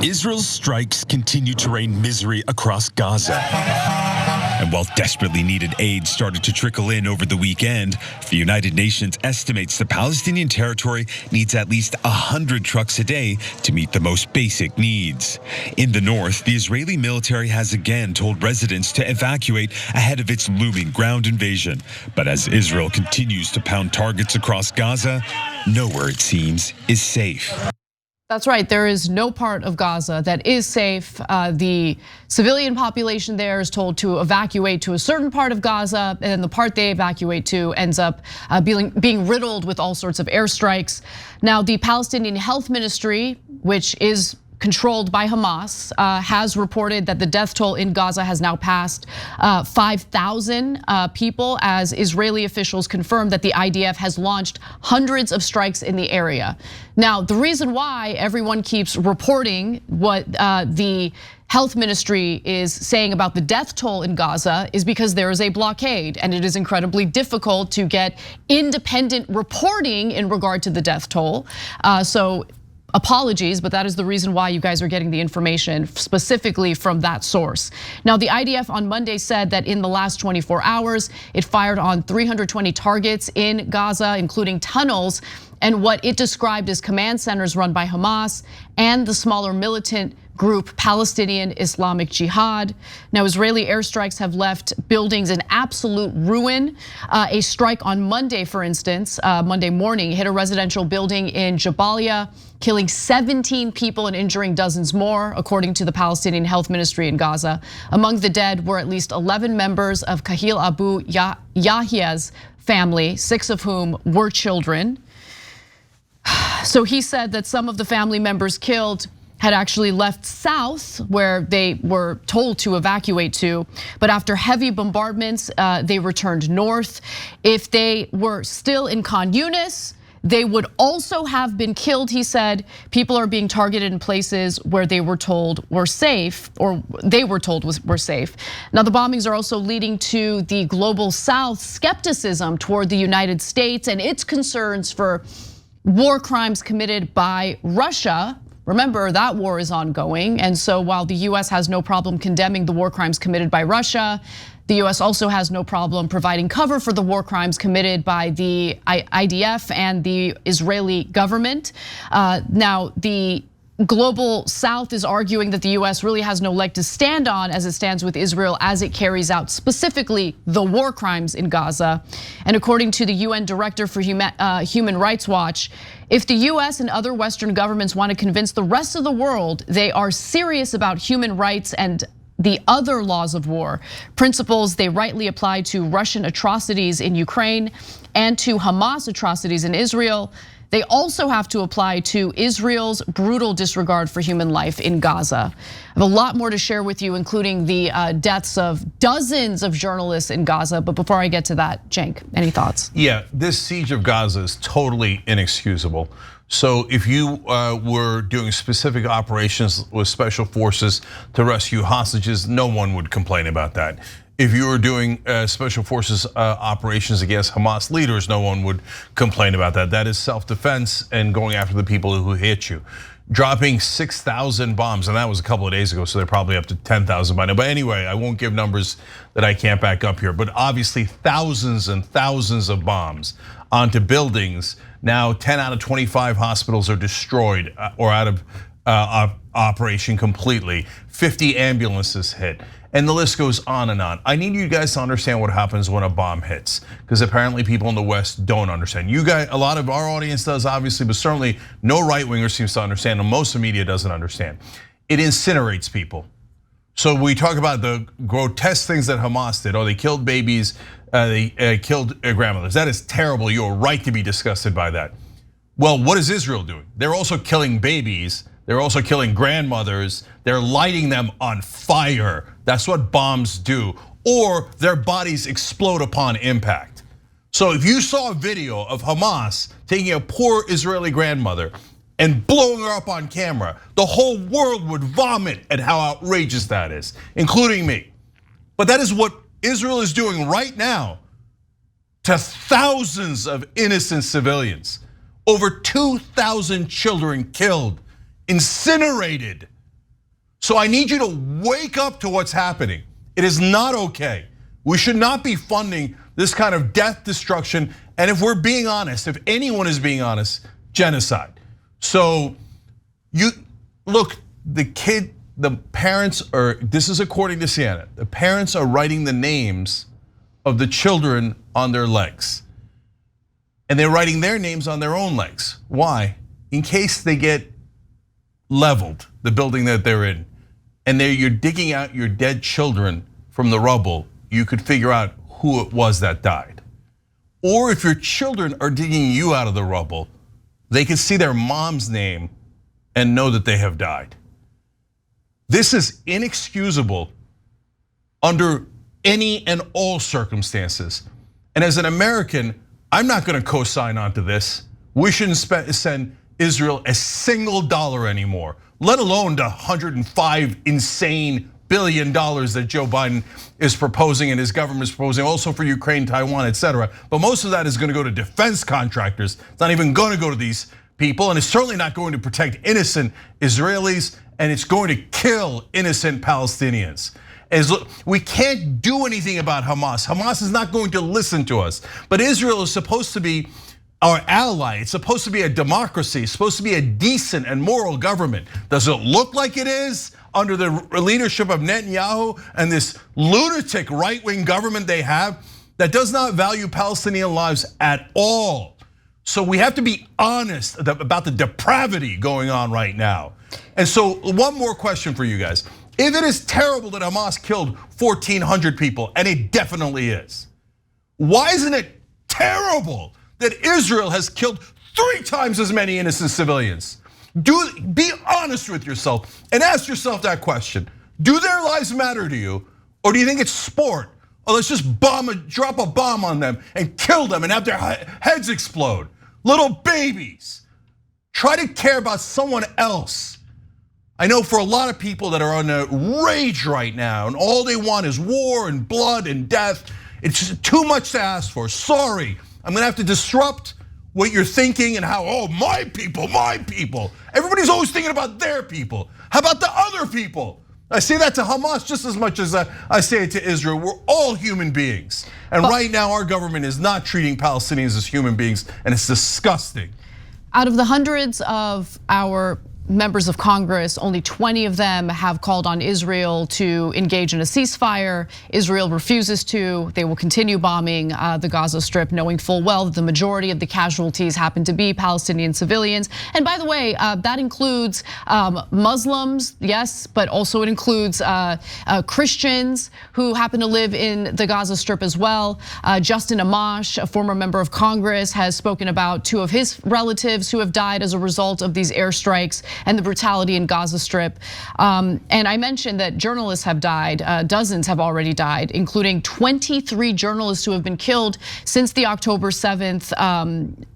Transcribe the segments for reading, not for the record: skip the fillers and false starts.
Israel's strikes continue to rain misery across Gaza. And while desperately needed aid started to trickle in over the weekend, the United Nations estimates the Palestinian territory needs at least 100 trucks a day to meet the most basic needs. In the north, the Israeli military has again told residents to evacuate ahead of its looming ground invasion. But as Israel continues to pound targets across Gaza, nowhere, it seems, is safe. That's right, there is no part of Gaza that is safe. The civilian population there is told to evacuate to a certain part of Gaza, and the part they evacuate to ends up being riddled with all sorts of airstrikes. Now, the Palestinian Health Ministry, which is controlled by Hamas, has reported that the death toll in Gaza has now passed 5,000 people, as Israeli officials confirmed that the IDF has launched hundreds of strikes in the area. Now, the reason why everyone keeps reporting what the health ministry is saying about the death toll in Gaza is because there is a blockade, and it is incredibly difficult to get independent reporting in regard to the death toll. So apologies, but that is the reason why you guys are getting the information specifically from that source. Now, the IDF on Monday said that in the last 24 hours, it fired on 320 targets in Gaza, including tunnels, and what it described as command centers run by Hamas and the smaller militant group Palestinian Islamic Jihad. Now, Israeli airstrikes have left buildings in absolute ruin. A strike on Monday, for instance, Monday morning, hit a residential building in Jabalia, killing 17 people and injuring dozens more, according to the Palestinian Health Ministry in Gaza. Among the dead were at least 11 members of Kahil Abu Yahya's family, 6 of whom were children. So he said that some of the family members killed had actually left south, where they were told to evacuate to, but after heavy bombardments, they returned north. If they were still in Khan Yunis, they would also have been killed, he said. People are being targeted in places where they were told were safe, or they were told were safe. Now, the bombings are also leading to the global South skepticism toward the United States and its concerns for war crimes committed by Russia. Remember, that war is ongoing, and so while the US has no problem condemning the war crimes committed by Russia, the US also has no problem providing cover for the war crimes committed by the IDF and the Israeli government. Now, the global South is arguing that the US really has no leg to stand on as it stands with Israel as it carries out specifically the war crimes in Gaza. And according to the UN Director for Human Rights Watch, if the US and other Western governments want to convince the rest of the world they are serious about human rights and the other laws of war, principles they rightly apply to Russian atrocities in Ukraine and to Hamas atrocities in Israel, they also have to apply to Israel's brutal disregard for human life in Gaza. I have a lot more to share with you, including the deaths of dozens of journalists in Gaza. But before I get to that, Cenk, any thoughts? Yeah, this siege of Gaza is totally inexcusable. So if you were doing specific operations with special forces to rescue hostages, no one would complain about that. If you were doing special forces operations against Hamas leaders, no one would complain about that. That is self-defense and going after the people who hit you. Dropping 6,000 bombs, and that was a couple of days ago, so they're probably up to 10,000 by now. But anyway, I won't give numbers that I can't back up here. But obviously thousands and thousands of bombs onto buildings. Now 10 out of 25 hospitals are destroyed or out of operation completely. 50 ambulances hit. And the list goes on and on. I need you guys to understand what happens when a bomb hits, because apparently people in the West don't understand. You guys, a lot of our audience does, obviously, but certainly no right-winger seems to understand, and most of the media doesn't understand. It incinerates people. So we talk about the grotesque things that Hamas did. Oh, they killed babies, they killed grandmothers. That is terrible. You're right to be disgusted by that. Well, what is Israel doing? They're also killing babies. They're also killing grandmothers. They're lighting them on fire. That's what bombs do. Or their bodies explode upon impact. So if you saw a video of Hamas taking a poor Israeli grandmother and blowing her up on camera, the whole world would vomit at how outrageous that is, including me. But that is what Israel is doing right now to thousands of innocent civilians. Over 2,000 children killed, incinerated So I need you to wake up to what's happening. It is not okay. We should not be funding this kind of death, destruction, and if we're being honest, if anyone is being honest, genocide. So you look, the parents are, this is according to CNN, the parents are writing the names of the children on their legs. And they're writing their names on their own legs. Why? In case they get leveled, the building that they're in, and you're digging out your dead children from the rubble, you could figure out who it was that died. Or if your children are digging you out of the rubble, they can see their mom's name and know that they have died. This is inexcusable under any and all circumstances. And as an American, I'm not gonna co-sign onto this. We shouldn't send Israel a single dollar anymore, let alone the $105 insane billion that Joe Biden is proposing and his government is proposing, also for Ukraine, Taiwan, etc. But most of that is gonna go to defense contractors. It's not even gonna go to these people, and it's certainly not going to protect innocent Israelis, and it's going to kill innocent Palestinians. We can't do anything about Hamas. Hamas is not going to listen to us. But Israel is supposed to be our ally. It's supposed to be a democracy. It's supposed to be a decent and moral government. Does it look like it is under the leadership of Netanyahu and this lunatic right-wing government they have that does not value Palestinian lives at all? So we have to be honest about the depravity going on right now. And so one more question for you guys. If it is terrible that Hamas killed 1,400 people, and it definitely is, why isn't it terrible that Israel has killed 3 times as many innocent civilians? Be honest with yourself and ask yourself that question. Do their lives matter to you, or do you think it's sport? Or let's just drop a bomb on them and kill them and have their heads explode. Little babies. Try to care about someone else. I know for a lot of people that are on a rage right now and all they want is war and blood and death, it's just too much to ask for. Sorry, I'm gonna have to disrupt what you're thinking and how, oh, my people, my people. Everybody's always thinking about their people. How about the other people? I say that to Hamas just as much as I say it to Israel. We're all human beings. And right now our government is not treating Palestinians as human beings, and it's disgusting. Out of the hundreds of our members of Congress, only 20 of them have called on Israel to engage in a ceasefire. Israel refuses to. They will continue bombing the Gaza Strip, knowing full well that the majority of the casualties happen to be Palestinian civilians. And by the way, that includes Muslims, yes, but also it includes Christians who happen to live in the Gaza Strip as well. Justin Amash, a former member of Congress, has spoken about 2 of his relatives who have died as a result of these airstrikes and the brutality in Gaza Strip. And I mentioned that journalists have died, dozens have already died, including 23 journalists who have been killed since the October 7th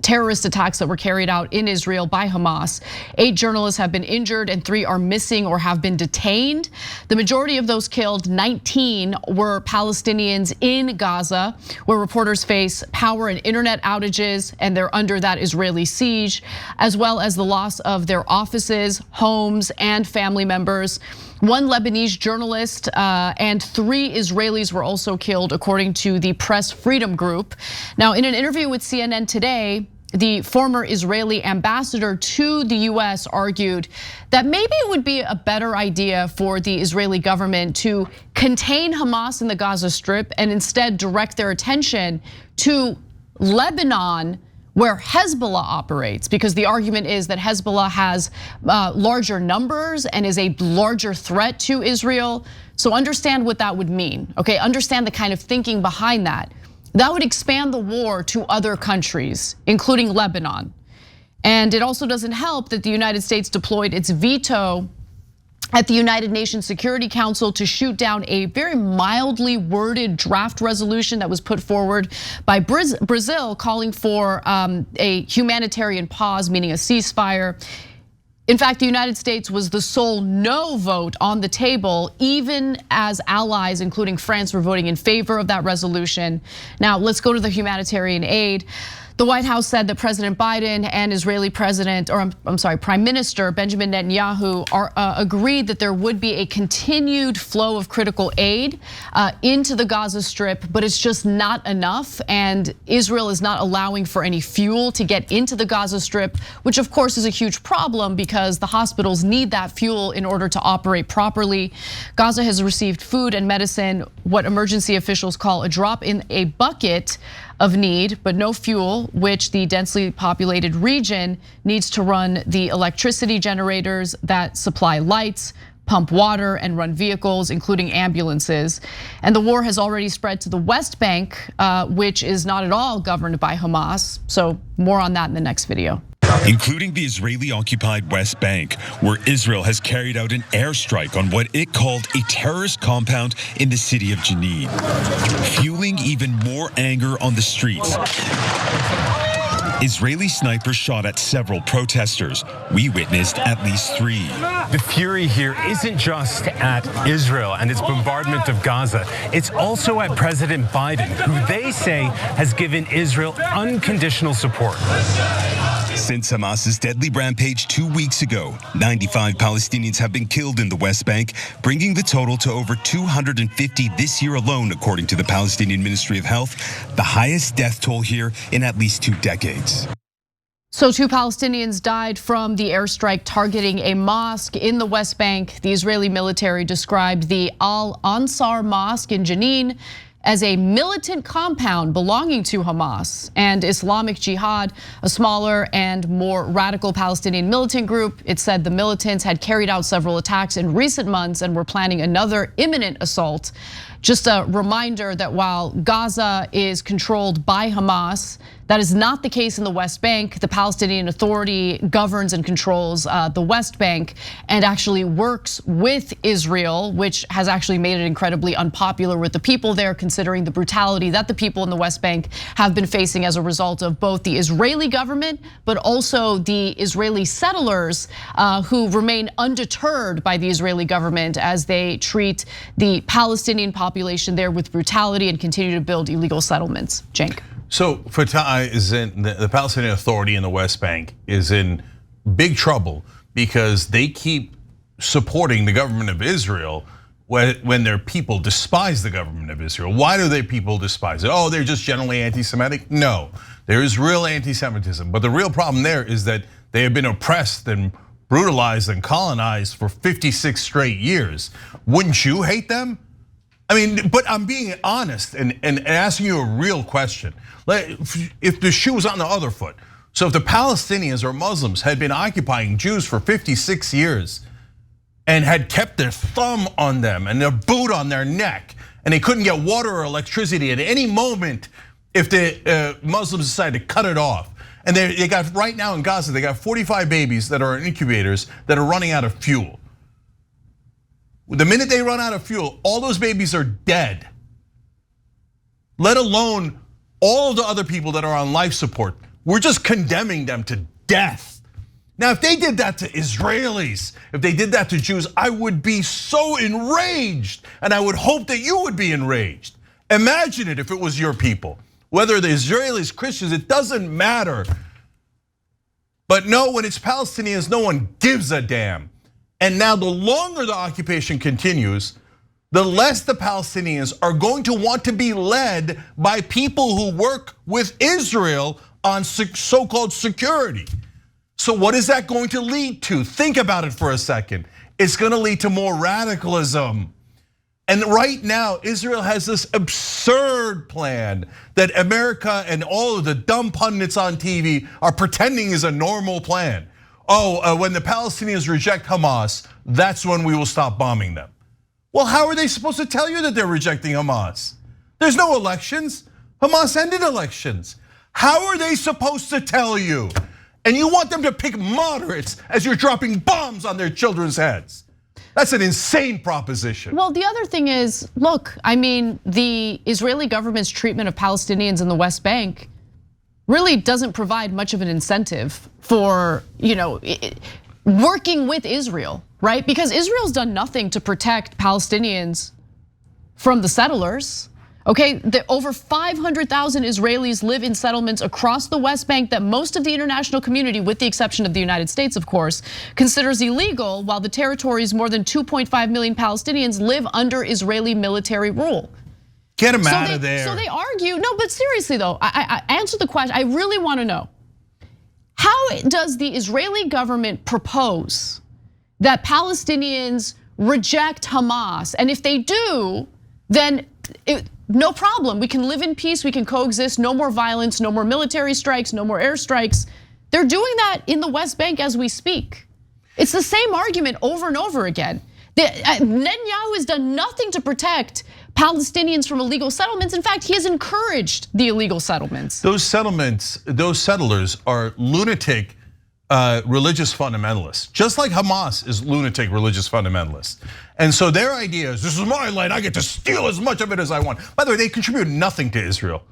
terrorist attacks that were carried out in Israel by Hamas. 8 journalists have been injured and 3 are missing or have been detained. The majority of those killed, 19, were Palestinians in Gaza, where reporters face power and internet outages and they're under that Israeli siege, as well as the loss of their offices, homes, and family members. 1 Lebanese journalist and 3 Israelis were also killed, according to the Press Freedom Group. Now, in an interview with CNN today, the former Israeli ambassador to the US argued that maybe it would be a better idea for the Israeli government to contain Hamas in the Gaza Strip and instead direct their attention to Lebanon, where Hezbollah operates, because the argument is that Hezbollah has larger numbers and is a larger threat to Israel. So understand what that would mean, okay? Understand the kind of thinking behind that. That would expand the war to other countries, including Lebanon. And it also doesn't help that the United States deployed its veto at the United Nations Security Council to shoot down a very mildly worded draft resolution that was put forward by Brazil calling for a humanitarian pause, meaning a ceasefire. In fact, the United States was the sole no vote on the table, even as allies, including France, were voting in favor of that resolution. Now, let's go to the humanitarian aid. The White House said that President Biden and Israeli Prime Minister Benjamin Netanyahu agreed that there would be a continued flow of critical aid into the Gaza Strip, but it's just not enough. And Israel is not allowing for any fuel to get into the Gaza Strip, which of course is a huge problem because the hospitals need that fuel in order to operate properly. Gaza has received food and medicine, what emergency officials call a drop in a bucket of need, but no fuel, which the densely populated region needs to run the electricity generators that supply lights, pump water, and run vehicles, including ambulances. And the war has already spread to the West Bank, which is not at all governed by Hamas. So more on that in the next video. Including the Israeli-occupied West Bank, where Israel has carried out an airstrike on what it called a terrorist compound in the city of Jenin, fueling even more anger on the streets. Israeli snipers shot at several protesters. We witnessed at least 3. The fury here isn't just at Israel and its bombardment of Gaza. It's also at President Biden, who they say has given Israel unconditional support. Since Hamas's deadly rampage 2 weeks ago, 95 Palestinians have been killed in the West Bank, bringing the total to over 250 this year alone, according to the Palestinian Ministry of Health, the highest death toll here in at least 2 decades. So 2 Palestinians died from the airstrike targeting a mosque in the West Bank. The Israeli military described the Al-Ansar Mosque in Jenin as a militant compound belonging to Hamas and Islamic Jihad, a smaller and more radical Palestinian militant group. It said the militants had carried out several attacks in recent months and were planning another imminent assault. Just a reminder that while Gaza is controlled by Hamas, that is not the case in the West Bank. The Palestinian Authority governs and controls the West Bank and actually works with Israel, which has actually made it incredibly unpopular with the people there, considering the brutality that the people in the West Bank have been facing as a result of both the Israeli government, but also the Israeli settlers who remain undeterred by the Israeli government as they treat the Palestinian population there with brutality and continue to build illegal settlements. Cenk. So Fatah is in the Palestinian Authority in the West Bank is in big trouble because they keep supporting the government of Israel when their people despise the government of Israel. Why do their people despise it? Oh, they're just generally anti-Semitic? No, there is real anti-Semitism. But the real problem there is that they have been oppressed and brutalized and colonized for 56 straight years. Wouldn't you hate them? I mean, but I'm being honest and asking you a real question. If the shoe was on the other foot, so if the Palestinians or Muslims had been occupying Jews for 56 years and had kept their thumb on them and their boot on their neck, and they couldn't get water or electricity at any moment if the Muslims decided to cut it off, and they got right now in Gaza, they got 45 babies that are in incubators that are running out of fuel. The minute they run out of fuel, all those babies are dead. Let alone all the other people that are on life support. We're just condemning them to death. Now, if they did that to Israelis, if they did that to Jews, I would be so enraged, and I would hope that you would be enraged. Imagine it if it was your people. Whether the Israelis, Christians, it doesn't matter. But no, when it's Palestinians, no one gives a damn. And now the longer the occupation continues, the less the Palestinians are going to want to be led by people who work with Israel on so-called security. So what is that going to lead to? Think about it for a second. It's going to lead to more radicalism. And right now, Israel has this absurd plan that America and all of the dumb pundits on TV are pretending is a normal plan. Oh, when the Palestinians reject Hamas, that's when we will stop bombing them. Well, how are they supposed to tell you that they're rejecting Hamas? There's no elections. Hamas ended elections. How are they supposed to tell you? And you want them to pick moderates as you're dropping bombs on their children's heads. That's an insane proposition. Well, the other thing is, look, I mean, the Israeli government's treatment of Palestinians in the West Bank really doesn't provide much of an incentive for, working with Israel, right? Because Israel's done nothing to protect Palestinians from the settlers. Okay, over 500,000 Israelis live in settlements across the West Bank that most of the international community, with the exception of the United States, of course, considers illegal, while the territory's more than 2.5 million Palestinians live under Israeli military rule. Get them out of there. So they argue, no, but seriously though, I answer the question. I really want to know, how does the Israeli government propose that Palestinians reject Hamas? And if they do, then no problem. We can live in peace, we can coexist, no more violence, no more military strikes, no more airstrikes. They're doing that in the West Bank as we speak. It's the same argument over and over again. Netanyahu has done nothing to protect Palestinians from illegal settlements. In fact, he has encouraged the illegal settlements. Those settlers are lunatic religious fundamentalists, just like Hamas is lunatic religious fundamentalists. And so their idea is, this is my land, I get to steal as much of it as I want. By the way, they contribute nothing to Israel,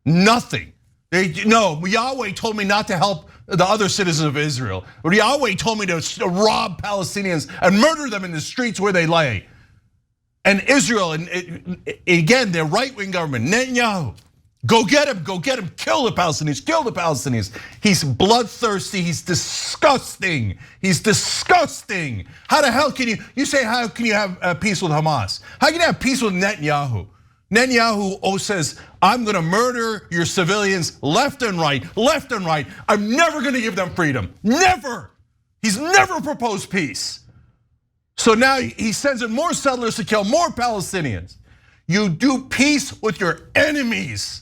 nothing. Yahweh told me not to help the other citizens of Israel. Yahweh told me to rob Palestinians and murder them in the streets where they lay. And Israel, and again, their right-wing government, Netanyahu, go get him, kill the Palestinians. He's bloodthirsty, he's disgusting. How the hell can you say how can you have peace with Hamas? How can you have peace with Netanyahu? Netanyahu says, I'm gonna murder your civilians left and right. I'm never gonna give them freedom, never. He's never proposed peace. So now he sends in more settlers to kill more Palestinians. You do peace with your enemies.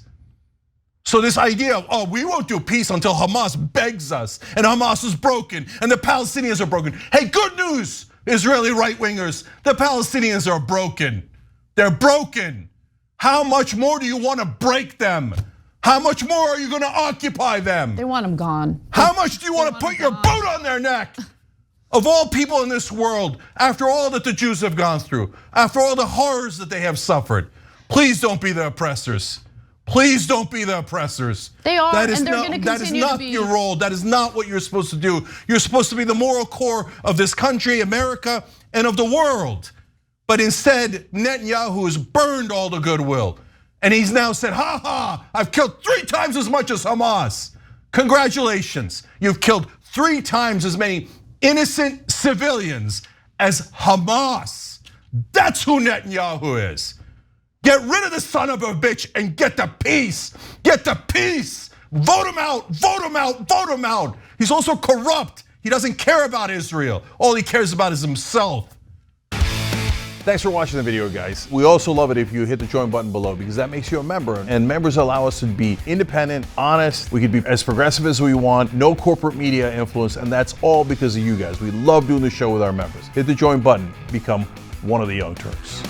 So this idea of, we won't do peace until Hamas begs us, and Hamas is broken, and the Palestinians are broken. Hey, good news, Israeli right-wingers, the Palestinians are broken. They're broken. How much more do you want to break them? How much more are you going to occupy them? They want them gone. How much do you want to put your boot on their neck? Of all people in this world, after all that the Jews have gone through, after all the horrors that they have suffered, please don't be the oppressors. Please don't be the oppressors. They are, and they're going to continue to be. That is not your role. That is not what you're supposed to do. You're supposed to be the moral core of this country, America, and of the world. But instead, Netanyahu has burned all the goodwill. And he's now said, I've killed 3 times as much as Hamas. Congratulations, you've killed 3 times as many innocent civilians as Hamas. That's who Netanyahu is. Get rid of the son of a bitch and get the peace. Get the peace. Vote him out. He's also corrupt. He doesn't care about Israel. All he cares about is himself. Thanks for watching the video, guys. We also love it if you hit the join button below, because that makes you a member, and members allow us to be independent, honest. We can be as progressive as we want, no corporate media influence, and that's all because of you guys. We love doing the show with our members. Hit the join button, become one of the Young Turks.